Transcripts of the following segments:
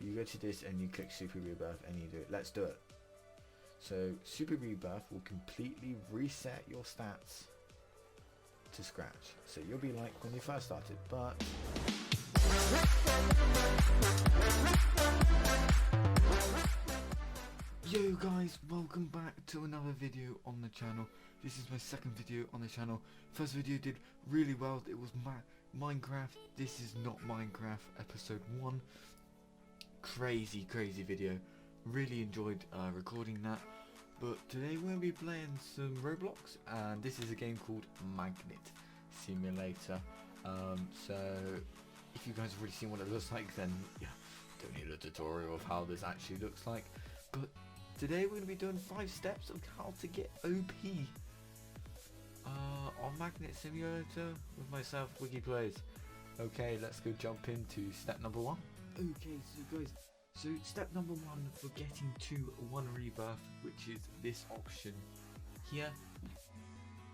you go to this and you click Super Rebirth and you do it. Let's do it. So Super Rebirth will completely reset your stats to scratch. So you'll be like when you first started, but yo guys, welcome back to another video on the channel. This is my second video on the channel. First video did really well. It was Minecraft. This is not Minecraft episode 1. Crazy video. Really enjoyed recording that. But today we're going to be playing some Roblox, and this is a game called Magnet Simulator. So if you guys have already seen what it looks like, then yeah, don't need a tutorial of how this actually looks like. But today we're going to be doing 5 steps of how to get OP on Magnet Simulator with myself, WiggiePlayz. Okay, let's go jump into step number 1. Okay, so guys, step number 1 for getting to 1 rebirth, which is this option here.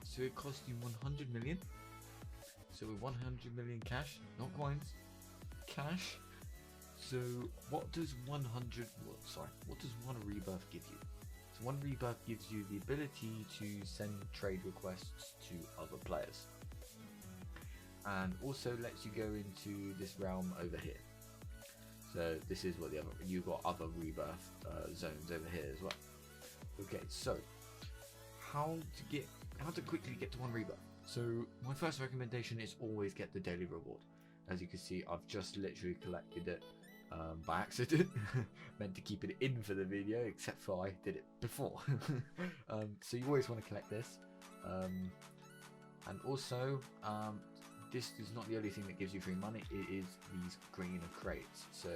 So it costs you 100 million. So with 100 million cash, not coins, cash. So what does 1 rebirth give you? So 1 rebirth gives you the ability to send trade requests to other players, and also lets you go into this realm over here. So this is what you've got other rebirth zones over here as well. Okay, so how to quickly get to 1 rebirth? So my first recommendation is always get the daily reward. As you can see, I've just literally collected it by accident. Meant to keep it in for the video, except for I did it before. So you always want to collect this, and also this is not the only thing that gives you free money. It is these green crates. So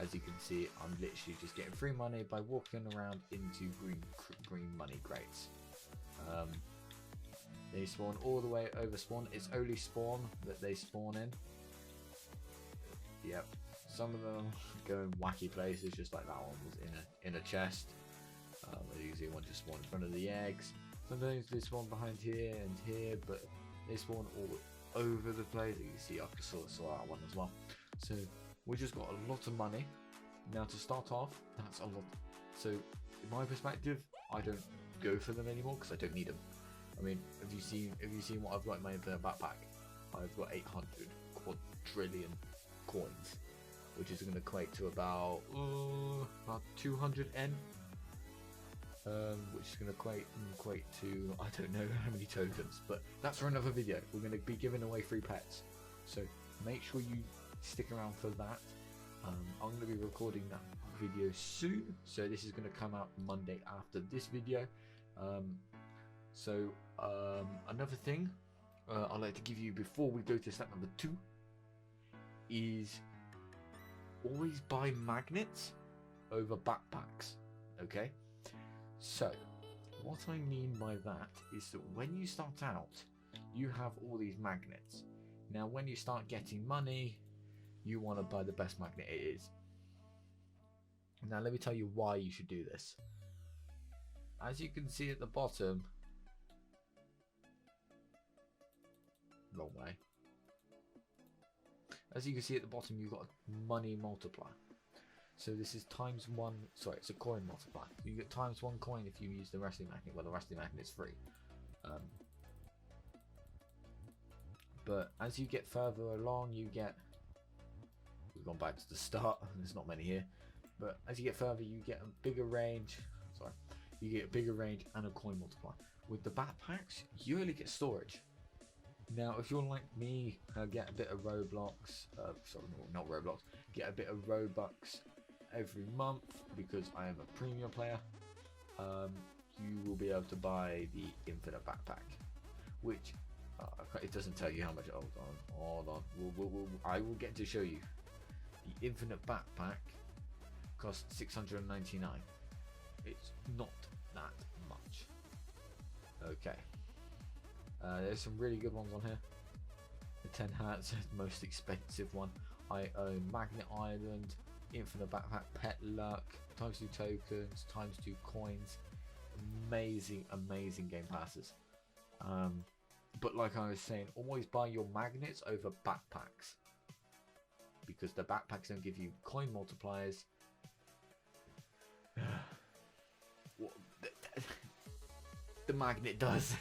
as you can see, I'm literally just getting free money by walking around into green money crates. They spawn all the way over spawn. It's only spawn that they spawn in. Yep. Some of them go in wacky places, just like that one was in a chest. As you can see, one just spawned in front of the eggs. Sometimes they spawn behind here and here, but they spawn all over the place. You can see I saw that one as well. So we just got a lot of money. Now to start off, that's a lot. So in my perspective, I don't go for them anymore because I don't need them. I mean, have you seen what I've got in my backpack? I've got 800 quadrillion coins, which is going to equate to about 200 N, which is going to equate to, I don't know how many tokens, but that's for another video. We're going to be giving away free pets, so make sure you stick around for that. I'm going to be recording that video soon, so this is going to come out Monday after this video. Another thing I'd like to give you before we go to step number 2 is always buy magnets over backpacks. Okay, so what I mean by that is that when you start out, you have all these magnets. Now when you start getting money, you want to buy the best magnet it is. Now let me tell you why you should do this. As you can see at the bottom, wrong way. As you can see at the bottom, you've got a money multiplier. So this is times 1. Sorry, it's a coin multiplier. You get times 1 coin if you use the resting magnet. Well, the resting magnet is free. But as you get further along, you get. We've gone back to the start. There's not many here. But as you get further, you get a bigger range. Sorry, you get a bigger range and a coin multiplier. With the backpacks, you only get storage. Now, if you're like me, get a bit of Roblox, sorry, not Roblox, get a bit of Robux every month because I am a premium player, you will be able to buy the infinite backpack, which it doesn't tell you how much. Hold on. I will get to show you. The infinite backpack costs 699. It's not that much. Okay. There's some really good ones on here. The 10 hats, the most expensive one. I own Magnet Island, Infinite Backpack, Pet Luck, times 2 tokens, times 2 coins. Amazing game passes. But like I was saying, always buy your magnets over backpacks, because the backpacks don't give you coin multipliers. The magnet does.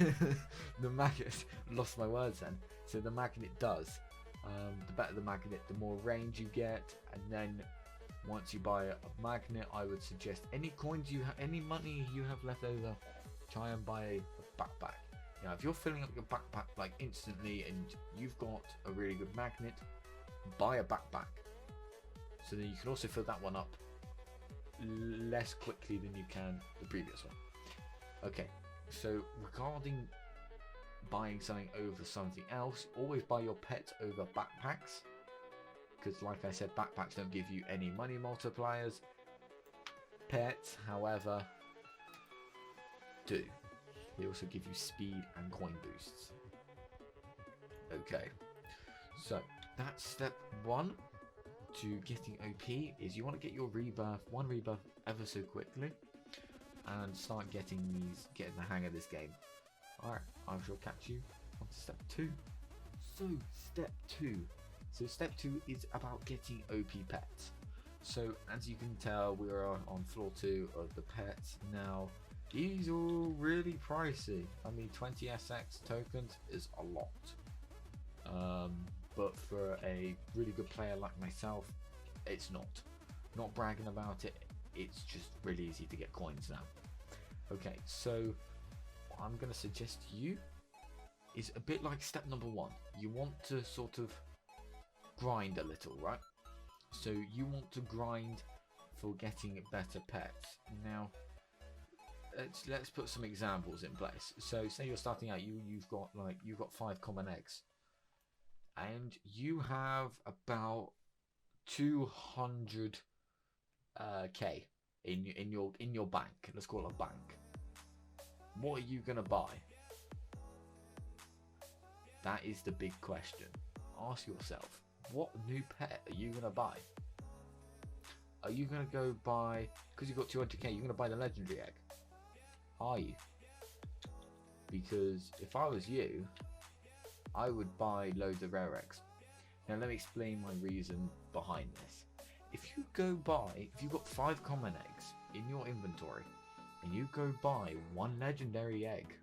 The magnet, lost my words then. So the magnet does. The better the magnet, the more range you get, and then once you buy a magnet, I would suggest any coins you have, any money you have left over, try and buy a backpack. Now, if you're filling up your backpack like instantly and you've got a really good magnet, buy a backpack. So then you can also fill that one up less quickly than you can the previous one. Okay, so regarding buying something over something else, always buy your pets over backpacks, because like I said, backpacks don't give you any money multipliers. Pets, however, do. They also give you speed and coin boosts. Okay, so that's step one to getting OP, is you want to get your one rebirth ever so quickly and start getting the hang of this game. Alright, I shall catch you on step 2. So step 2 is about getting OP pets. So as you can tell, we are on floor 2 of the pets. Now, these are really pricey. I mean, 20 SX tokens is a lot. But for a really good player like myself, it's not. Not bragging about it, it's just really easy to get coins now. Okay, so what I'm going to suggest to you is a bit like step number 1. You want to sort of grind a little, right? So you want to grind for getting better pets. Now, let's put some examples in place. So say you're starting out, you've got 5 common eggs, and you have about 200 K in your bank. Let's call it a bank. What are you gonna buy? That is the big question. Ask yourself, what new pet are you gonna buy? Are you gonna go buy, because you've got 200k, you're gonna buy the legendary egg? Are you? Because if I was you, I would buy loads of rare eggs. Now let me explain my reason behind this. If you've got 5 common eggs in your inventory and you go buy 1 legendary egg,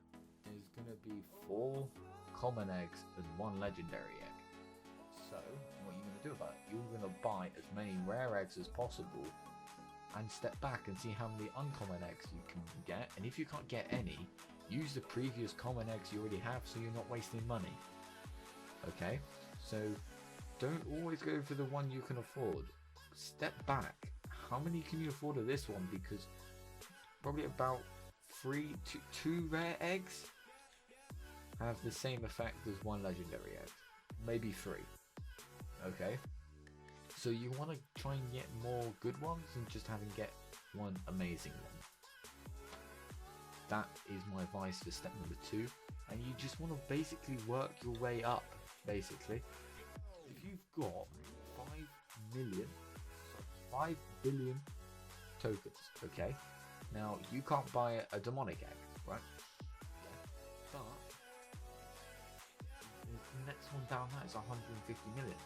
there's gonna be 4 common eggs and 1 legendary egg. So what are you gonna do about it? You're gonna buy as many rare eggs as possible and step back and see how many uncommon eggs you can get, and if you can't get any, use the previous common eggs you already have so you're not wasting money. Okay, so don't always go for the one you can afford. Step back. How many can you afford of this one? Because probably about 2 rare eggs have the same effect as 1 legendary egg, maybe 3. Okay, so you want to try and get more good ones than just having get 1 amazing one. That is my advice for step number 2, and you just want to basically work your way up. Basically, if you've got 5 billion tokens, okay, now you can't buy a demonic egg, right? But the next one down that is 150 million.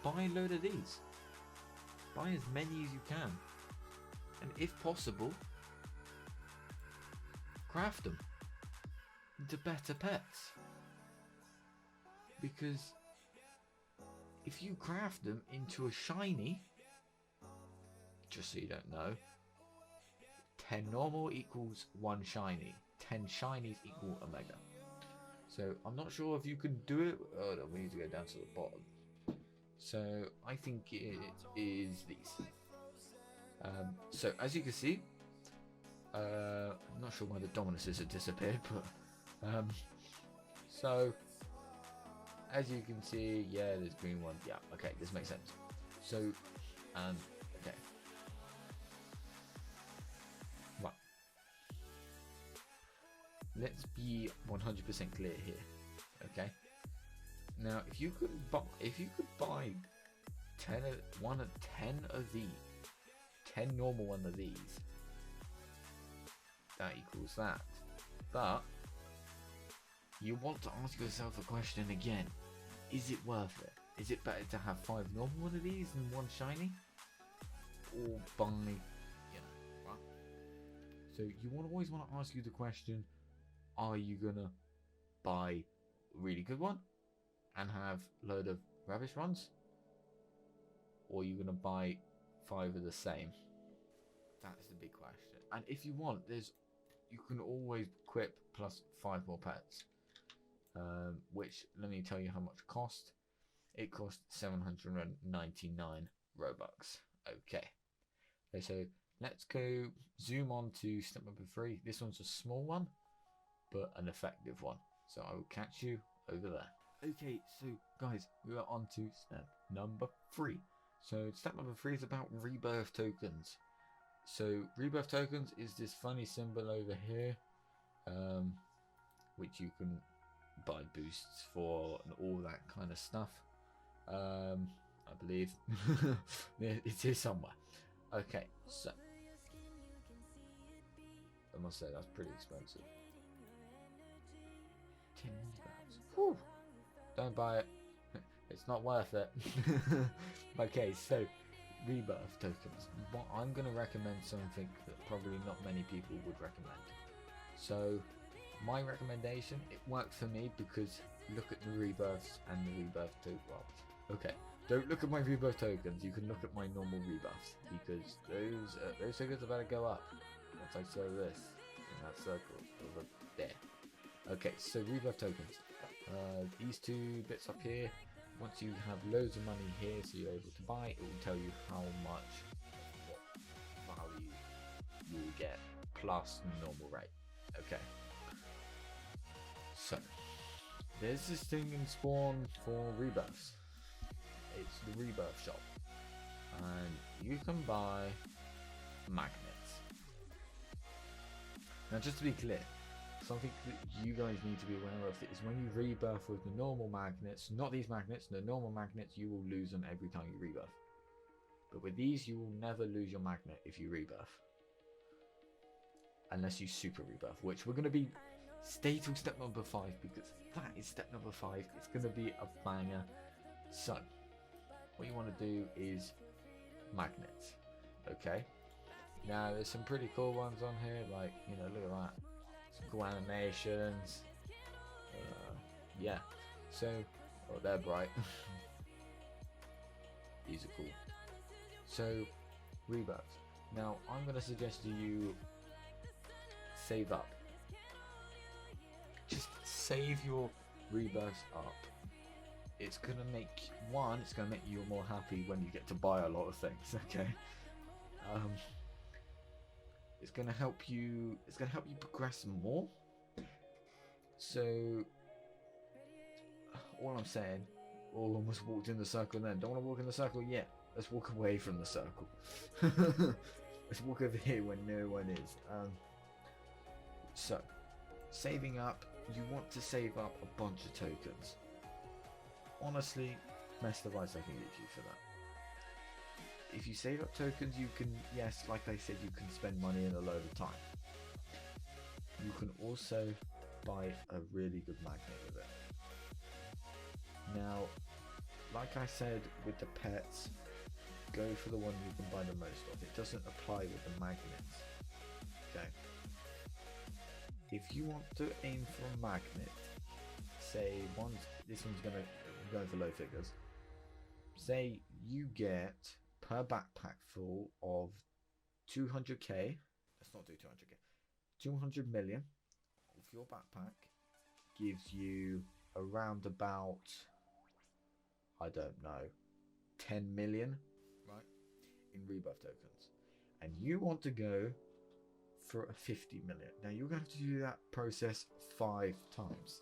Buy a load of these. Buy as many as you can, and if possible, craft them into better pets. Because if you craft them into a shiny, just so you don't know, 10 normal equals 1 shiny. 10 shinies equal a mega. So I'm not sure if you can do it. Oh no, we need to go down to the bottom. So I think it is these. So as you can see, I'm not sure why the Dominuses have disappeared, but so as you can see, yeah, there's green one. Yeah, okay, this makes sense. So, okay. Right. Let's be 100% clear here. Okay. Now, if you could buy 10 of these, 10 normal one of these, that equals that. But you want to ask yourself a question again. Is it worth it? is it better to have 5 normal one of these and 1 shiny? Or buy, right? So you always want to ask you the question, are you gonna buy a really good one and have a load of rubbish ones? Or are you gonna buy 5 of the same? That's the big question. And if you want, you can always equip plus 5 more pets. Which, let me tell you how much it cost. It cost 799 Robux. Okay. So let's go zoom on to step number 3. This one's a small one, but an effective one. So I will catch you over there. Okay, so guys, we are on to step number 3. So step number 3 is about rebirth tokens. So rebirth tokens is this funny symbol over here, which you can buy boosts for and all that kind of stuff. I believe it's here somewhere. Okay, so I must say that's pretty expensive. 10 pounds. Whew. Don't buy it. It's not worth it. Okay, so rebirth tokens. What I'm going to recommend something that probably not many people would recommend. So my recommendation, it worked for me because look at the rebirths and the rebirth tokens. Okay, don't look at my rebirth tokens. You can look at my normal rebirths because those tokens are about to go up once I show this in that circle over there. Okay, so rebirth tokens. These 2 bits up here. Once you have loads of money here, so you're able to buy, it will tell you how much, what value you will get plus normal rate. Okay. So there's this thing in Spawn for rebirths. It's the rebirth shop, and you can buy magnets. Now, just to be clear, something that you guys need to be aware of is when you rebirth with the normal magnets, not these magnets, the normal magnets, you will lose them every time you rebirth. But with these, you will never lose your magnet if you rebirth. Unless you super rebirth, which we're going to be... Stay till step number 5, because that is step number 5. It's going to be a banger. So, what you want to do is magnets. Okay? Now, there's some pretty cool ones on here, like, look at that. Some cool animations. Yeah. So, oh, they're bright. These are cool. So, rebirths. Now, I'm going to suggest to you save up. Just save your rebirths up. It's going to make, it's going to make you more happy when you get to buy a lot of things, okay? It's going to help you progress more. So, all I'm saying, almost walked in the circle then. Don't want to walk in the circle yet. Let's walk away from the circle. Let's walk over here when no one is. So, saving up, you want to save up a bunch of tokens. Honestly, best advice I can give you for that. If you save up tokens, you can, yes, like I said, you can spend money in a load of time. You can also buy a really good magnet with it. Now, like I said with the pets, go for the one you can buy the most of. It doesn't apply with the magnets. Okay. If you want to aim for a magnet, say this one's going for low figures. Say you get per backpack full of 200k. Let's not do 200k. 200 million of your backpack gives you around about, I don't know, 10 million, right, in rebirth tokens. And you want to go for a 50 million. Now you're going to have to do that process 5 times.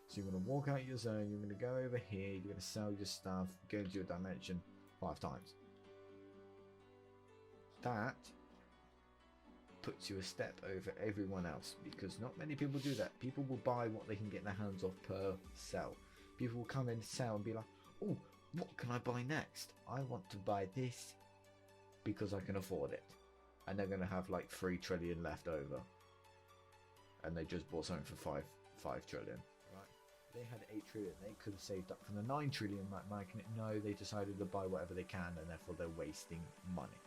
So you're going to walk out your zone, you're going to go over here, you're going to sell your stuff, go into your dimension 5 times. That puts you a step over everyone else, because not many people do that. People will buy what they can get their hands off per sell. People will come in, sell, and be like, oh, what can I buy next? I want to buy this because I can afford it. And they're going to have like 3 trillion left over. And they just bought something for 5 trillion. Right? They had 8 trillion. They could have saved up from the 9 trillion magnet. No, they decided to buy whatever they can, and therefore they're wasting money.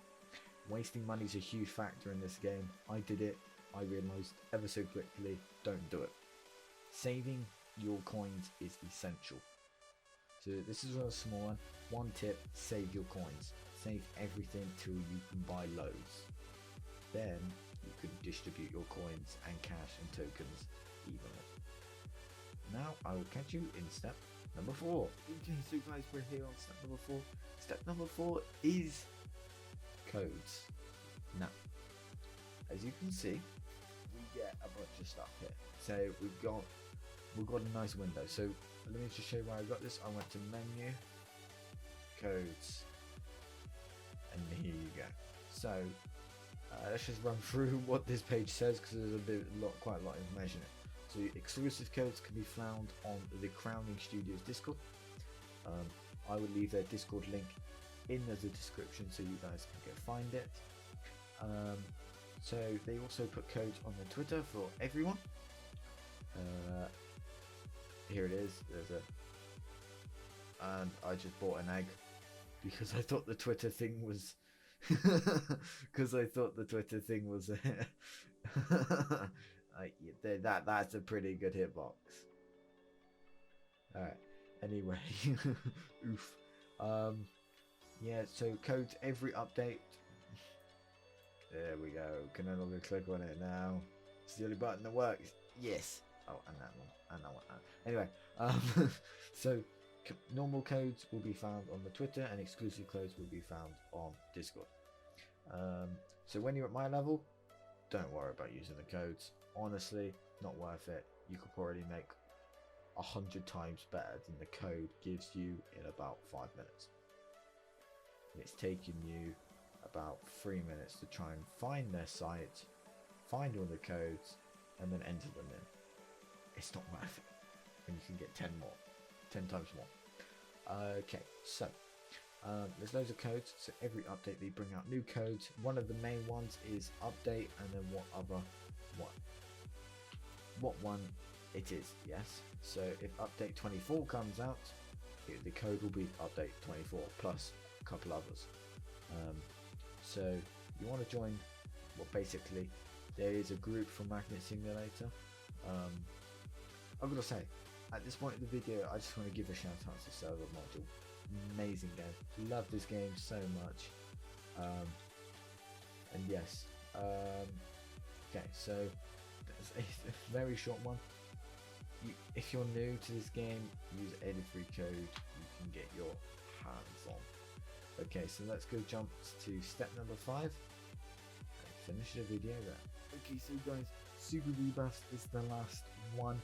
Wasting money is a huge factor in this game. I did it. I realised ever so quickly, don't do it. Saving your coins is essential. So this is a small one. One tip, save your coins. Save everything till you can buy loads. Then you can distribute your coins and cash and tokens evenly. Now I will catch you in step number 4. Okay, so guys, we're here on step number 4. Step number 4 is codes. Now, as you can see, we get a bunch of stuff here. So we've got a nice window. So let me just show you where I got this. I went to menu, codes, and here you go. So let's just run through what this page says, because there's quite a lot of information in it. So exclusive codes can be found on the Crowning Studios Discord. I will leave their Discord link in the description so you guys can go find it. So they also put codes on their Twitter for everyone. Here it is. There's a, and I just bought an egg because I thought the Twitter thing was that's a pretty good hitbox. Alright, anyway. Oof. Yeah, so codes every update. There we go. Can no longer click on it now. It's the only button that works. Yes. Oh, and that one. And that one. Anyway, so normal codes will be found on the Twitter, and exclusive codes will be found on Discord. So when you're at my level, don't worry about using the codes. Honestly, not worth it. You could probably make 100 times better than the code gives you in about 5 minutes. And it's taking you about 3 minutes to try and find their site, find all the codes, and then enter them in. It's not worth it when you can get 10 times more. Okay, so there's loads of codes. So every update they bring out new codes. One of the main ones is update, and then what one it is. Yes. So if update 24 comes out, the code will be update 24 plus a couple others. So you want to join. Well, basically, there is a group for Magnet Simulator. I've got to say, at this point in the video, I just want to give a shout out to Server Module. Amazing game. Love this game so much. And yes. Okay, so that's a very short one. If you're new to this game, use any free code you can get your hands on. Okay, so let's go jump to step number 5 and finish the video there. Okay, so guys, Super Rebirth is the last one.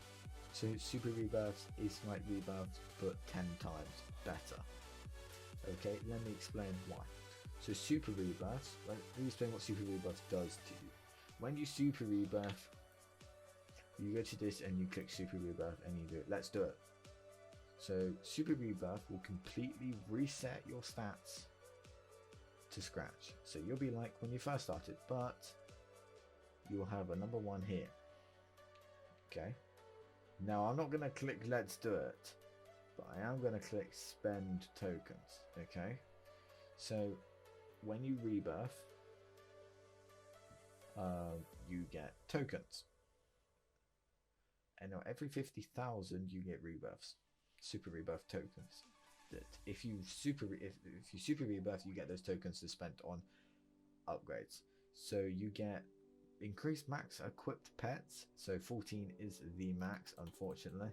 So Super Rebirth is like Rebirth, but 10 times better. Okay, let me explain why. So Super Rebirth, let me explain what Super Rebirth does to you. When you Super Rebirth, you go to this and you click Super Rebirth and you do it. Let's do it. So Super Rebirth will completely reset your stats to scratch. So you'll be like when you first started, but you'll have a number 1 here. Okay. Now I'm not going to click Let's Do It, but I am going to click Spend Tokens. Okay. So when you rebirth, you get tokens. And now every 50,000 you get rebirths. Super rebirth tokens. That if you super rebirth, you get those tokens to spend on upgrades. So you get increased max equipped pets. So 14 is the max, unfortunately.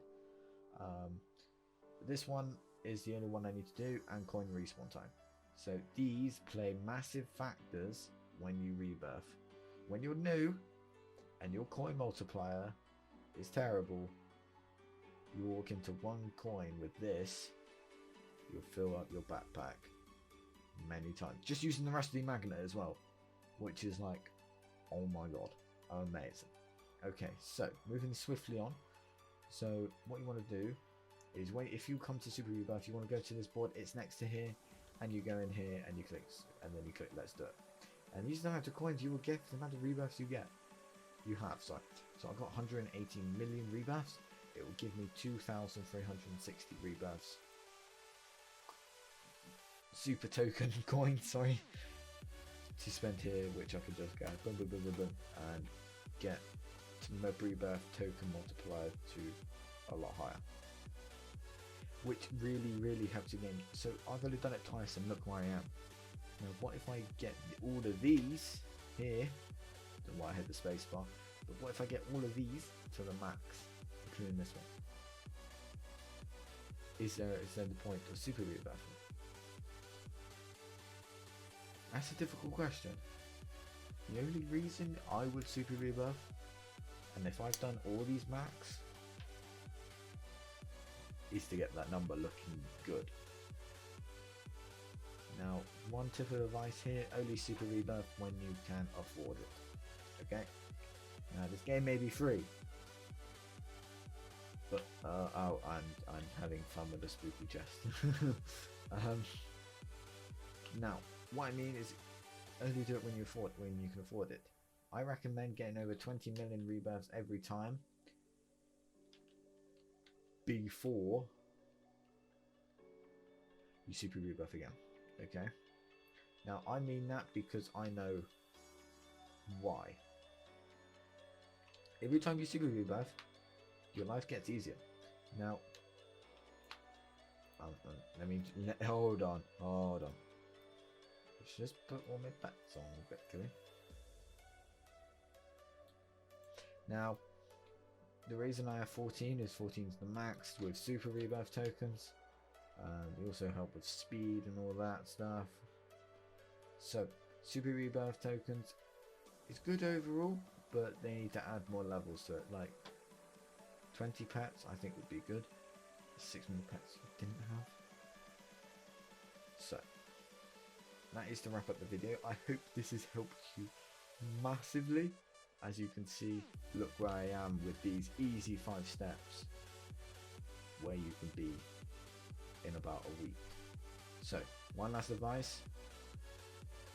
This one is the only one I need to do, and coin respawn time. So these play massive factors when you rebirth. When you're new and your coin multiplier is terrible, you walk into 1 coin with this, you'll fill up your backpack many times. Just using the rest of the magnet as well, which is like, oh my god, amazing. Okay, so moving swiftly on. So what you want to do is if you come to Super Rebirth, you want to go to this board, it's next to here, and you go in here and you click, and then you click Let's Do It. And these are the amount of coins you will get, the amount of rebirths you get. You have, sorry. So I've got 118 million rebirths. it will give me 2,360 rebirths. Super token coin, sorry, to spend here, which I could just go boom, boom, boom, boom, boom, and get my rebirth token multiplier to a lot higher, which really helps the game. So I've only done it twice, and look where I am now. What if I get all of these here? Don't know why I hit the space bar, but what if I get all of these to the max, including this one? Is there the point of super rebirth? That's a difficult question. The only reason I would super rebirth, and if I've done all these max, is to get that number looking good. Now, one tip of advice here: only super rebirth when you can afford it. Okay. Now this game may be free, but oh, I'm having fun with the spooky chest. Now, what I mean is, only do it when you can afford it. I recommend getting over 20 million rebirths every time before you super rebirth again. Okay. Now I mean that because I know why. Every time you super rebirth, your life gets easier. Now, hold on. Let's just put all my bets on quickly. Now, the reason I have 14 is 14 is the max with super rebirth tokens. They also help with speed and all that stuff. So, super rebirth tokens is good overall, but they need to add more levels to it. Like 20 pets, I think would be good. 6 more pets you didn't have. So, that is to wrap up the video. I hope this has helped you massively. As you can see, look where I am with these easy 5 steps where you can be in about a week. So, one last advice: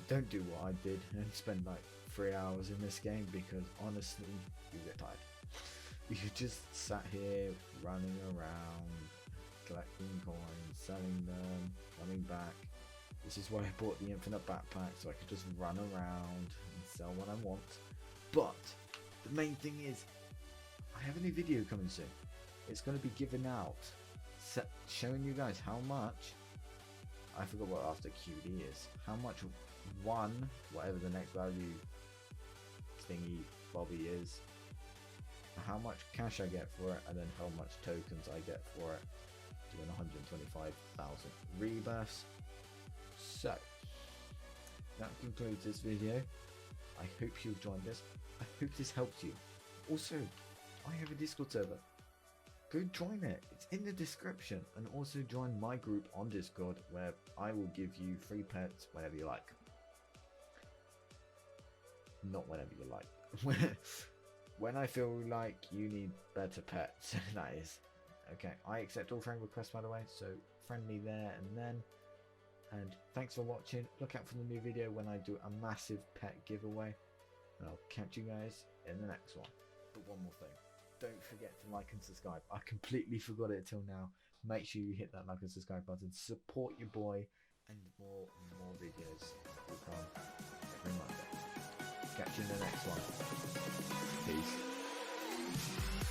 don't do what I did and spend like 3 hours in this game, because honestly you get tired. You just sat here running around, collecting coins, selling them, coming back. This is why I bought the infinite backpack, so I could just run around and sell what I want. But the main thing is, I have a new video coming soon. It's going to be given out, showing you guys how much, I forgot what after QD is, how much whatever the next value thingy bobby is, how much cash I get for it, and then how much tokens I get for it, doing 125,000 rebirths. So that concludes this video. I hope you enjoyed this. I hope this helped you. Also, I have a Discord server. Go join it. It's in the description. And also join my group on Discord, where I will give you free pets whenever you like. Not whenever you like. When I feel like you need better pets, that is. Okay, I accept all friend requests, by the way, so friend me there and then. And thanks for watching. Look out for the new video when I do a massive pet giveaway. And I'll catch you guys in the next one. But one more thing. Don't forget to like and subscribe. I completely forgot it till now. Make sure you hit that like and subscribe button. Support your boy. And more videos will come every Monday. Catch you in the next one. Peace.